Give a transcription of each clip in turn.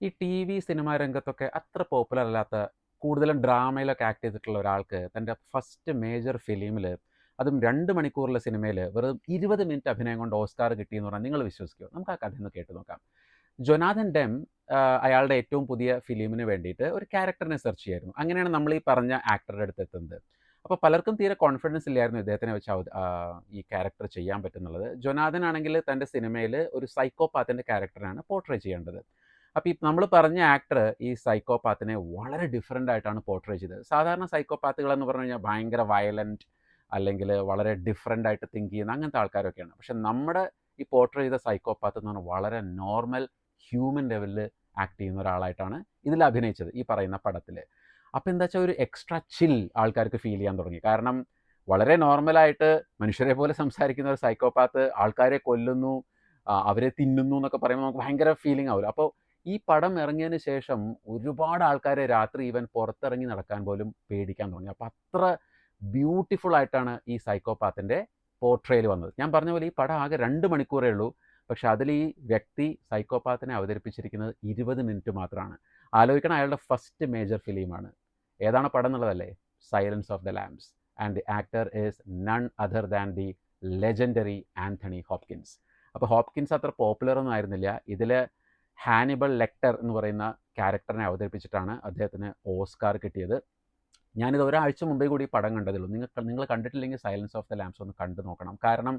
ഈ TV, cinema രംഗത്തൊക്കെ അത്ര popular അല്ലാത്ത കൂടുതലും ഡ്രാമയിലൊക്കെ ആക്ട് ചെയ്തിട്ടുള്ള ഒരാൾക്ക് തൻ്റെ ഫസ്റ്റ് മേജർ ഫിലിമില് അതും 2 മണിക്കൂറുള്ള സിനിമയില് വെറും 20 മിനിറ്റ് അഭിനയം കൊണ്ട് ഓസ്കാർ കിട്ടിയെന്ന് പറഞ്ഞാൽ നിങ്ങൾ വിശ്വസിക്കുമോ? നമുക്ക് ആ കഥയൊന്ന് കേട്ട് നോക്കാം. ജൊനാഥൻ ഡെം അയാളുടെ ഏറ്റവും പുതിയ ഫിലിമിന് വേണ്ടിയിട്ട് ഒരു ക്യാരക്ടറിനെ സെർച്ച് ചെയ്യായിരുന്നു. അങ്ങനെയാണ് നമ്മൾ ഈ പറഞ്ഞ ആക്ടറുടെ അടുത്ത് എത്തുന്നത്. അപ്പോൾ പലർക്കും തീരെ കോൺഫിഡൻസ് ഇല്ലായിരുന്നു ഇദ്ദേഹത്തിനെ വെച്ച് ഈ ക്യാരക്ടർ ചെയ്യാൻ പറ്റുന്നുള്ളത്. ജൊനാഥൻ ആണെങ്കിൽ തൻ്റെ സിനിമയിൽ ഒരു സൈക്കോപാത്തിൻ്റെ ക്യാരക്ടറാണ് പോർട്രേ ചെയ്യേണ്ടത്. അപ്പോൾ ഈ നമ്മൾ പറഞ്ഞ ആക്ടർ ഈ സൈക്കോപാത്തിനെ വളരെ ഡിഫറൻ്റ് ആയിട്ടാണ് പോർട്രേ ചെയ്തത്. സാധാരണ സൈക്കോപാത്തുകളെന്ന് പറഞ്ഞു കഴിഞ്ഞാൽ ഭയങ്കര വയലൻറ്റ് അല്ലെങ്കിൽ വളരെ ഡിഫറൻ്റ് ആയിട്ട് തിങ്ക് ചെയ്യുന്ന അങ്ങനത്തെ ആൾക്കാരൊക്കെയാണ്. പക്ഷെ നമ്മുടെ ഈ പോർട്രേ ചെയ്ത സൈക്കോപാത്ത് എന്ന് പറഞ്ഞാൽ വളരെ നോർമൽ ഹ്യൂമൻ ലെവലിൽ ആക്ട് ചെയ്യുന്ന ഒരാളായിട്ടാണ് ഇതിൽ അഭിനയിച്ചത് ഈ പറയുന്ന പടത്തിൽ. അപ്പോൾ എന്താ വെച്ചാൽ ഒരു എക്സ്ട്രാ ചിൽ ആൾക്കാർക്ക് ഫീൽ ചെയ്യാൻ തുടങ്ങി. കാരണം വളരെ നോർമലായിട്ട് മനുഷ്യരെ പോലെ സംസാരിക്കുന്ന ഒരു സൈക്കോപാത്ത് ആൾക്കാരെ കൊല്ലുന്നു, അവരെ തിന്നുന്നു എന്നൊക്കെ പറയുമ്പോൾ നമുക്ക് ഭയങ്കര ഫീലിംഗ് ആവില്ല. അപ്പോൾ ഈ പടം ഇറങ്ങിയതിന് ശേഷം ഒരുപാട് ആൾക്കാരെ രാത്രി ഈവൻ പുറത്തിറങ്ങി നടക്കാൻ പോലും പേടിക്കാൻ തുടങ്ങി. അപ്പോൾ അത്ര ബ്യൂട്ടിഫുൾ ആയിട്ടാണ് ഈ സൈക്കോപാത്തിൻ്റെ പോർട്രേയിൽ വന്നത്. ഞാൻ പറഞ്ഞ പോലെ ഈ പടം ആകെ 2 മണിക്കൂറേ ഉള്ളൂ. പക്ഷെ അതിൽ ഈ വ്യക്തി സൈക്കോപാത്തിനെ അവതരിപ്പിച്ചിരിക്കുന്നത് 20 മിനിറ്റ് മാത്രമാണ്. ആലോചിക്കണം, അയാളുടെ ഫസ്റ്റ് മേജർ ഫിലിമാണ്. ഏതാണ് പടം എന്നുള്ളതല്ലേ? Silence of the lambs. And the actor is none other than the legendary Anthony Hopkins. അപ്പോൾ ഹോപ്കിൻസ് അത്ര പോപ്പുലർ ഒന്നും ആയിരുന്നില്ല. ഇതിൽ ഹാനിബൽ ലെക്ടർ എന്ന് പറയുന്ന ക്യാരക്ടറിനെ അവതരിപ്പിച്ചിട്ടാണ് അദ്ദേഹത്തിന് ഓസ്കാർ കിട്ടിയത്. ഞാനിത് ഒരാഴ്ച മുമ്പേ കൂടി ഈ പടം കണ്ടതുള്ളൂ. നിങ്ങൾ കണ്ടിട്ടില്ലെങ്കിൽ സൈലൻസ് ഓഫ് ദ ലാംബ്സ് ഒന്ന് കണ്ടു നോക്കണം. കാരണം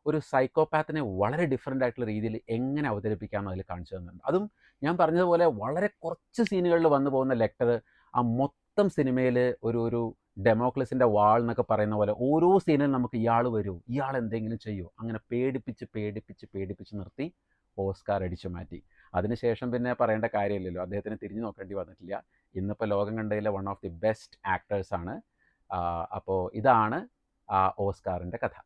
ഒരു സൈക്കോപാത്തിനെ വളരെ ഡിഫറൻ്റ് ആയിട്ടുള്ള രീതിയിൽ എങ്ങനെ അവതരിപ്പിക്കാമെന്ന് അതിൽ കാണിച്ചു തന്നിട്ടുണ്ട്. അതും ഞാൻ പറഞ്ഞതുപോലെ വളരെ കുറച്ച് സീനുകളിൽ വന്നു പോകുന്ന ലെക്ടർ ആ മൊത്തം സിനിമയിൽ ഒരു ഡെമോക്രസിൻ്റെ വാൾ എന്നൊക്കെ പറയുന്ന പോലെ ഓരോ സീനിലും നമുക്ക് ഇയാൾ വരൂ, ഇയാൾ എന്തെങ്കിലും ചെയ്യൂ, അങ്ങനെ പേടിപ്പിച്ച് പേടിപ്പിച്ച് പേടിപ്പിച്ച് നിർത്തി ഓസ്കാർ അടിച്ചു മാറ്റി. അതിനുശേഷം പിന്നെ പറയേണ്ട കാര്യമില്ലല്ലോ, അദ്ദേഹത്തിന് തിരിഞ്ഞു നോക്കേണ്ടി വന്നിട്ടില്ല. ഇന്നിപ്പോൾ ലോകം കണ്ടതിലെ വൺ ഓഫ് ദി ബെസ്റ്റ് ആക്ടേഴ്സാണ്. അപ്പോൾ ഇതാണ് ഓസ്കാറിൻ്റെ കഥ.